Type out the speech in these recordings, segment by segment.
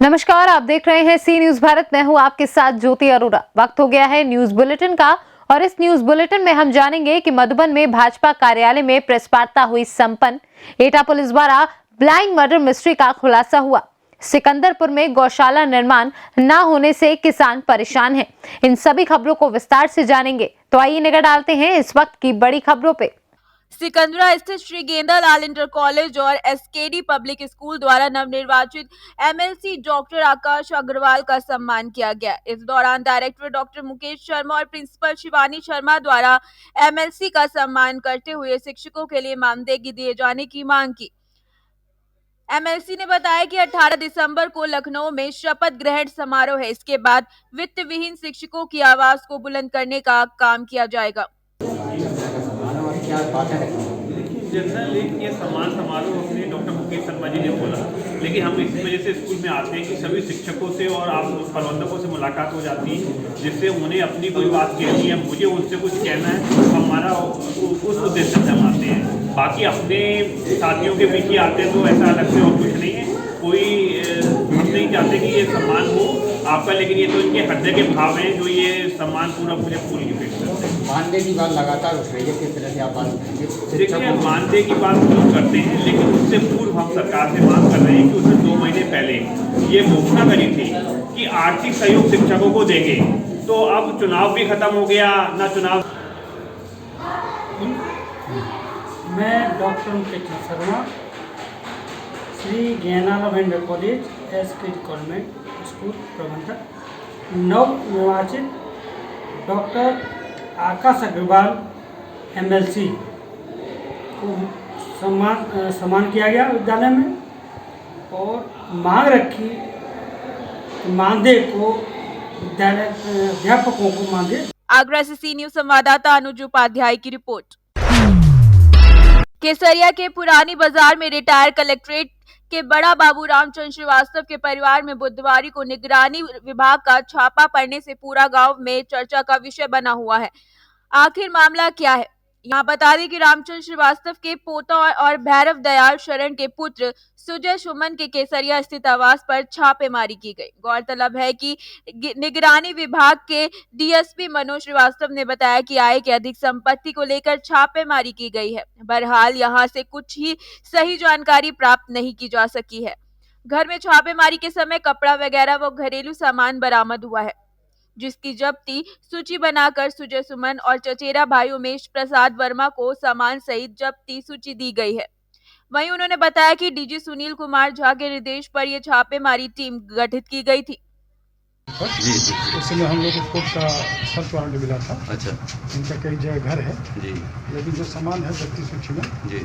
नमस्कार, आप देख रहे हैं सी न्यूज भारत। मैं हूं आपके साथ ज्योति अरोड़ा। वक्त हो गया है न्यूज बुलेटिन का और इस न्यूज बुलेटिन में हम जानेंगे कि मधुबन में भाजपा कार्यालय में प्रेस वार्ता हुई संपन्न। एटा पुलिस द्वारा ब्लाइंड मर्डर मिस्ट्री का खुलासा हुआ। सिकंदरपुर में गौशाला निर्माण न होने से किसान परेशान हैं। इन सभी खबरों को विस्तार से जानेंगे, तो आइए नजर डालते हैं इस वक्त की बड़ी खबरों पे। सिकंदरा स्थित श्री गेंदालाल इंटर कॉलेज और एसकेडी पब्लिक स्कूल द्वारा नवनिर्वाचित एमएलसी डॉक्टर आकाश अग्रवाल का सम्मान किया गया। इस दौरान डायरेक्टर डॉक्टर मुकेश शर्मा और प्रिंसिपल शिवानी शर्मा द्वारा एमएलसी का सम्मान करते हुए शिक्षकों के लिए मानदेय दिए जाने की मांग की। एमएलसी ने बताया कि 18 दिसंबर को लखनऊ में शपथ ग्रहण समारोह है। इसके बाद वित्त विहीन शिक्षकों की आवाज को बुलंद करने का काम किया जाएगा। जनरल ये सम्मान समारोह अपने डॉक्टर मुकेश शर्मा जी ने बोला, लेकिन हम इस वजह से स्कूल में आते हैं कि सभी शिक्षकों से और आप प्रबंधकों से मुलाकात हो जाती है, जिससे उन्हें अपनी कोई बात कहनी है, मुझे उनसे कुछ कहना है, हमारा उस उद्देश्य से हम आते हैं। बाकी अपने साथियों के बीच ही आते हैं, तो ऐसा अलग से और कुछ नहीं है। कोई हम नहीं चाहते कि ये सम्मान हो आपका, लेकिन ये तो इनके हृदय के भाव हैं जो ये सम्मान पूरा मुझे फूल की पेश करते हैं। मानदेय की बात लगातार उठ रही है, किस तरह से आप बात करेंगे? देखिए, मानदेय की बात हम करते हैं, लेकिन उससे पूर्व हम सरकार से मांग कर रहे हैं कि उसने 2 महीने पहले ये घोषणा करी थी कि आर्थिक सहयोग शिक्षकों को देंगे। तो अब चुनाव भी खत्म हो गया ना, चुनाव। मैं doctor Mukesh Sharma, Shri Gendalal inter college SKD convent school प्रबंधक, नवनिर्वाचित डॉक्टर आकाश अग्रवाल एमएलसी को सम्मान किया गया विद्यालय में, और मांग रखी मानदेय को विद्यालय अध्यापकों को मानदेय। आगरा से सी न्यूज संवाददाता अनुज उपाध्याय की रिपोर्ट। केसरिया के पुरानी बाजार में रिटायर कलेक्ट्रेट के बड़ा बाबू रामचंद्र श्रीवास्तव के परिवार में बुधवार को निगरानी विभाग का छापा पड़ने से पूरा गांव में चर्चा का विषय बना हुआ है। आखिर मामला क्या है? यहाँ बता दें कि रामचंद्र श्रीवास्तव के पोता और भैरव दयाल शरण के पुत्र सुजय सुमन के केसरिया स्थित आवास पर छापेमारी की गई। गौरतलब है कि निगरानी विभाग के डीएसपी मनोज श्रीवास्तव ने बताया कि आय के अधिक संपत्ति को लेकर छापेमारी की गई है। बहरहाल यहाँ से कुछ ही सही जानकारी प्राप्त नहीं की जा सकी है। घर में छापेमारी के समय कपड़ा वगैरह व घरेलू सामान बरामद हुआ है, जिसकी जब्ती सूची बनाकर सुजय सुमन और चचेरा भाई उमेश प्रसाद वर्मा को सामान सहित जब्ती सूची दी गई है। वहीं उन्होंने बताया कि डीजी सुनील कुमार झा के निर्देश पर यह छापेमारी टीम गठित की गई थी। जी जी, उस समय हम लोग को कोर्ट का सर्च वारंट मिला था। अच्छा इनका कई जगह घर है जी लेकिन जो सामान है जब्ती सूची में जी,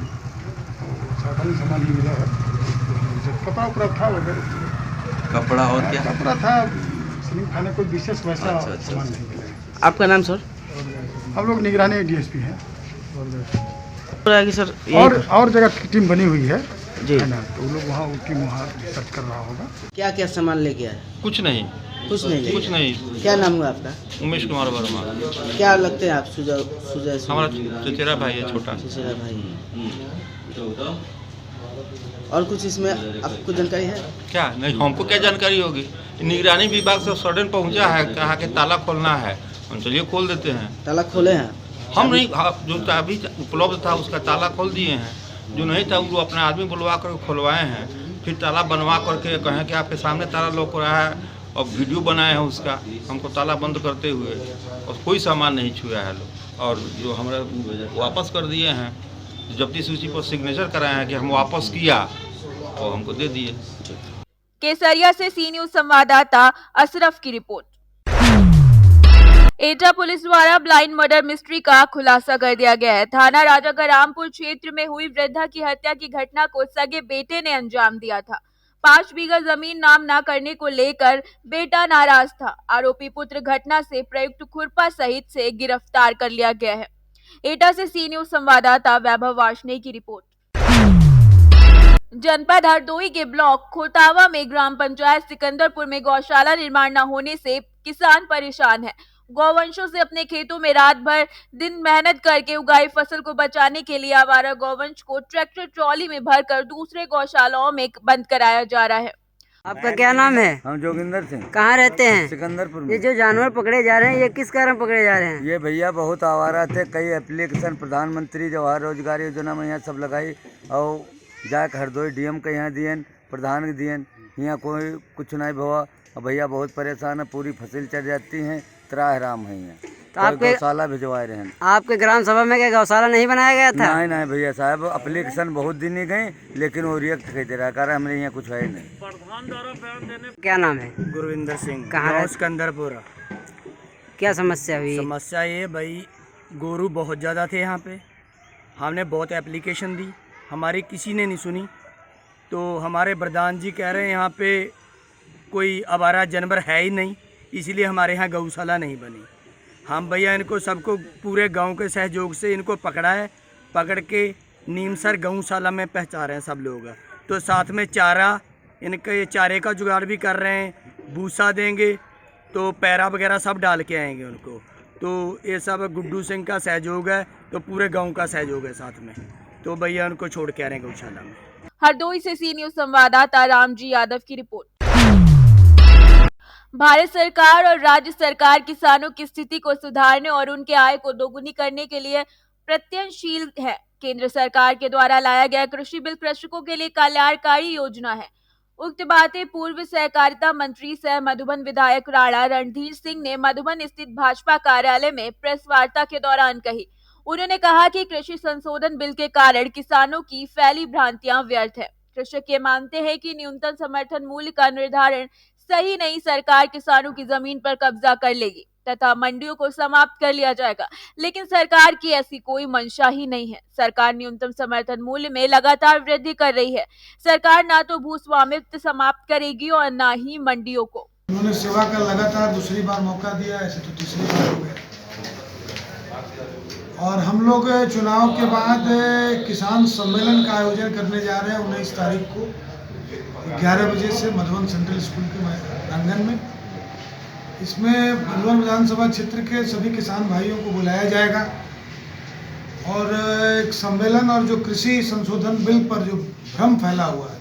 साधारण सामान ही मिला है। कपड़ा उपड़ा था वगैरह, कपड़ा और क्या? कपड़ा था, सलीम खाने कोई विशेष वैसा अच्छा, अच्छा, सामान अच्छा। नहीं मिला। आपका नाम सर? हम लोग निगरानी डीएसपी हैं कि सर और जगह की टीम बनी हुई है जी, है ना, तो लोग वहाँ टीम वहाँ सर्च कर रहा होगा। क्या क्या सामान लेके आए? कुछ नहीं, कुछ नहीं लेके कुछ आए। नहीं। क्या नाम हुआ आपका? उमेश कुमार वर्मा। क्या लगते हैं आप? सुजय सुजय हमारा चचेरा भाई है, छोटा। चचेरा भाई। और कुछ इसमें आपको जानकारी है? क्या नहीं, हमको क्या जानकारी होगी? निगरानी विभाग से सडन पहुंचा है, कहा कि ताला खोलना है, हम चलिए खोल देते हैं। ताला खोले हैं? हम नहीं, जो चाबी उपलब्ध था उसका ताला खोल दिए हैं, जो नहीं था वो अपने आदमी बुलवा कर खुलवाए हैं। फिर ताला बनवा करके कहें कि आपके सामने ताला लौक रहा है, और वीडियो बनाए हैं उसका, हमको ताला बंद करते हुए, और कोई सामान नहीं छुआ है लोग। और जो हमारा वापस कर दिए हैं, जब्ती सूची पर सिग्नेचर कराए हैं कि हम वापस किया, और हमको दे दिए। केसरिया से सी न्यूज संवाददाता अशरफ की रिपोर्ट। एटा पुलिस द्वारा ब्लाइंड मर्डर मिस्ट्री का खुलासा कर दिया गया है। थाना राजारामपुर क्षेत्र में हुई वृद्धा की हत्या की घटना को सगे बेटे ने अंजाम दिया था। 5 बीघा जमीन नाम न करने को लेकर बेटा नाराज था। आरोपी पुत्र घटना से प्रयुक्त खुरपा सहित से गिरफ्तार कर लिया गया है। एटा से सी न्यूज संवाददाता वैभव वार्ष्णेय की रिपोर्ट। जनपद हरदोई के ब्लॉक खोतावा में ग्राम पंचायत सिकंदरपुर में गौशाला निर्माण न होने से किसान परेशान है। गौवंशों से अपने खेतों में रात भर दिन मेहनत करके उगाई फसल को बचाने के लिए आवारा गौवंश को ट्रैक्टर ट्रॉली में भरकर दूसरे गौशालाओं में बंद कराया जा रहा है। आपका क्या नाम है? हम जोगिंदर सिंह। कहाँ रहते हैं? सिकंदरपुर ये में। जो जानवर पकड़े जा रहे हैं ये किस कारण पकड़े जा रहे हैं? ये भैया बहुत आवारा थे, कई एप्लीकेशन प्रधानमंत्री जवाहर रोजगार योजना में यहाँ सब लगाई और जाके हरदोई डीएम के यहाँ दियन, प्रधान के दियन, यहाँ कोई कुछ नहीं हुआ। और भैया बहुत परेशान है, पूरी फसल चढ़ जाती हैं, त्राहराम है यहाँ। तो आपके गौशाला भिजवाए रहे हैं। आपके ग्राम सभा में क्या गौशाला नहीं बनाया गया था? नहीं नहीं भैया साहब, एप्लीकेशन बहुत दिन ही गई लेकिन वो रिएक्ट कर दे रहा है, कारण हमारे यहाँ कुछ है नहीं। क्या नाम है? गुरविंदर सिंह। कहाँ? सिकंदरपुर। क्या समस्या हुई? समस्या ये भाई गोरू बहुत ज़्यादा थे यहाँ पे, हमने बहुत एप्लीकेशन दी, हमारी किसी ने नहीं सुनी। तो हमारे प्रधान जी कह रहे हैं यहाँ पे कोई आवारा जानवर है ही नहीं, इसीलिए हमारे यहाँ गौशाला नहीं बनी। हम भैया इनको सबको पूरे गांव के सहयोग से इनको पकड़ा है, पकड़ के नीमसर गौशाला में पहुँचा रहे हैं सब लोग। तो साथ में चारा, इनके चारे का जुगाड़ भी कर रहे हैं, भूसा देंगे तो पैरा वगैरह सब डाल के आएंगे उनको। तो ये सब गुड्डू सिंह का सहयोग है, तो पूरे गांव का सहयोग है साथ में। तो भैया उनको छोड़ के आ रहे हैं गौशाला में। हरदोई से सी न्यूज संवाददाता रामजी यादव की रिपोर्ट। भारत सरकार और राज्य सरकार किसानों की स्थिति को सुधारने और उनके आय को दोगुनी करने के लिए प्रयत्नशील है। केंद्र सरकार के द्वारा लाया गया कृषि बिल कृषकों के लिए कल्याणकारी योजना है। उक्त बातें पूर्व सहकारिता मंत्री सह मधुबन विधायक राणा रणधीर सिंह ने मधुबन स्थित भाजपा कार्यालय में प्रेस वार्ता के दौरान कही। उन्होंने कहा कि कृषि संशोधन बिल के कारण किसानों की फैली भ्रांतियां व्यर्थ है। कृषक ये मानते हैं कि न्यूनतम समर्थन मूल्य का निर्धारण सही नहीं, सरकार किसानों की जमीन पर कब्जा कर लेगी तथा मंडियों को समाप्त कर लिया जाएगा, लेकिन सरकार की ऐसी कोई मंशा ही नहीं है। सरकार न्यूनतम समर्थन मूल्य में लगातार वृद्धि कर रही है। सरकार ना तो भू स्वामित्व समाप्त करेगी और ना ही मंडियों को। उन्होंने सेवा का लगातार दूसरी बार मौका दिया, ऐसे तो तीसरी बार हो गया। और हम लोग चुनाव के बाद किसान सम्मेलन का आयोजन करने जा रहे हैं 19 तारीख को 11 बजे से मधुबन सेंट्रल स्कूल के प्रांगण में। इसमें मधुबन विधानसभा क्षेत्र के सभी किसान भाइयों को बुलाया जाएगा और एक सम्मेलन और जो कृषि संशोधन बिल पर जो भ्रम फैला हुआ है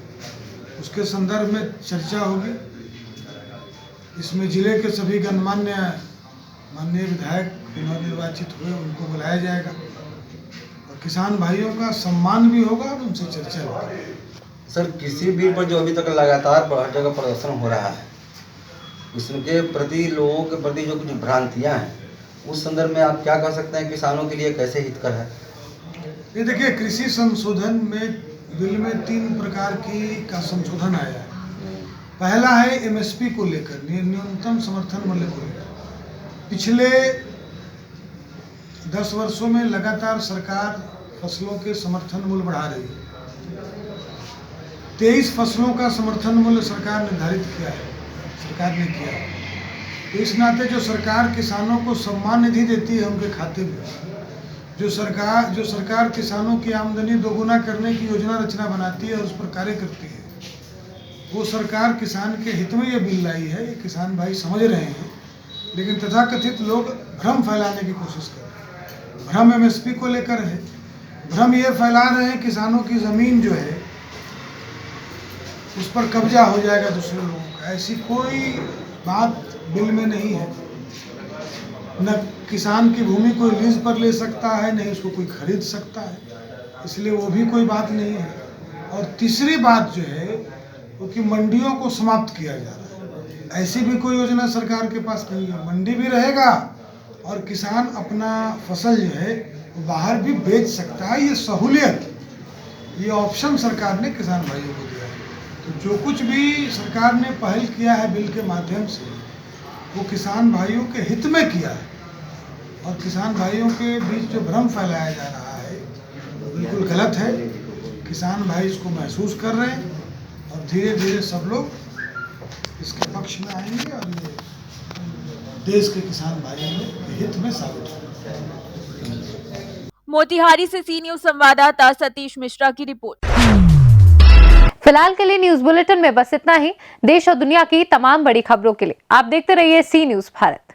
उसके संदर्भ में चर्चा होगी। इसमें जिले के सभी गणमान्य माननीय विधायक निर्वाचित हुए उनको बुलाया जाएगा और किसान भाइयों का सम्मान भी होगा और उनसे चर्चा होगी। सर, कृषि बिल पर जो अभी तक लगातार हर जगह प्रदर्शन हो रहा है, इसके प्रति लोगों के प्रति जो कुछ भ्रांतियां हैं, उस संदर्भ में आप क्या कह सकते हैं, किसानों के लिए कैसे हितकर है? ये देखिए, कृषि संशोधन में बिल में 3 प्रकार का संशोधन आया है। पहला है एमएसपी को लेकर, न्यूनतम समर्थन मूल्य को लेकर। पिछले 10 वर्षों में लगातार सरकार फसलों के समर्थन मूल्य बढ़ा रही है। 23 फसलों का समर्थन मूल्य सरकार निर्धारित किया है, सरकार ने किया। तो इस नाते जो सरकार किसानों को सम्मान निधि देती है उनके खाते में, जो सरकार किसानों की आमदनी दोगुना करने की योजना रचना बनाती है और उस पर कार्य करती है, वो सरकार किसान के हित में ये बिल लाई है। ये किसान भाई समझ रहे हैं, लेकिन तथाकथित लोग भ्रम फैलाने की कोशिश कर रहे हैं। भ्रम एमएसपी को लेकर है, भ्रम ये फैला रहे हैं किसानों की ज़मीन जो है उस पर कब्जा हो जाएगा दूसरे लोगों का। ऐसी कोई बात बिल में नहीं है। न किसान की भूमि कोई लीज पर ले सकता है, नहीं उसको कोई खरीद सकता है, इसलिए वो भी कोई बात नहीं है। और तीसरी बात जो है वो कि मंडियों को समाप्त किया जा रहा है। ऐसी भी कोई योजना सरकार के पास नहीं है। मंडी भी रहेगा और किसान अपना फसल जो है वो बाहर भी बेच सकता है। ये सहूलियत, ये ऑप्शन सरकार ने किसान भाइयों को दिया है। तो जो कुछ भी सरकार ने पहल किया है बिल के माध्यम से, वो किसान भाइयों के हित में किया है। और किसान भाइयों के बीच जो भ्रम फैलाया जा रहा है वो बिल्कुल गलत है। किसान भाई इसको महसूस कर रहे हैं और धीरे धीरे सब लोग इसके पक्ष में आएंगे और ये देश के किसान भाइयों के हित में साबित होगा। मोतिहारी से सी न्यूज संवाददाता सतीश मिश्रा की रिपोर्ट। फिलहाल के लिए न्यूज बुलेटिन में बस इतना ही। देश और दुनिया की तमाम बड़ी खबरों के लिए आप देखते रहिए सी न्यूज भारत।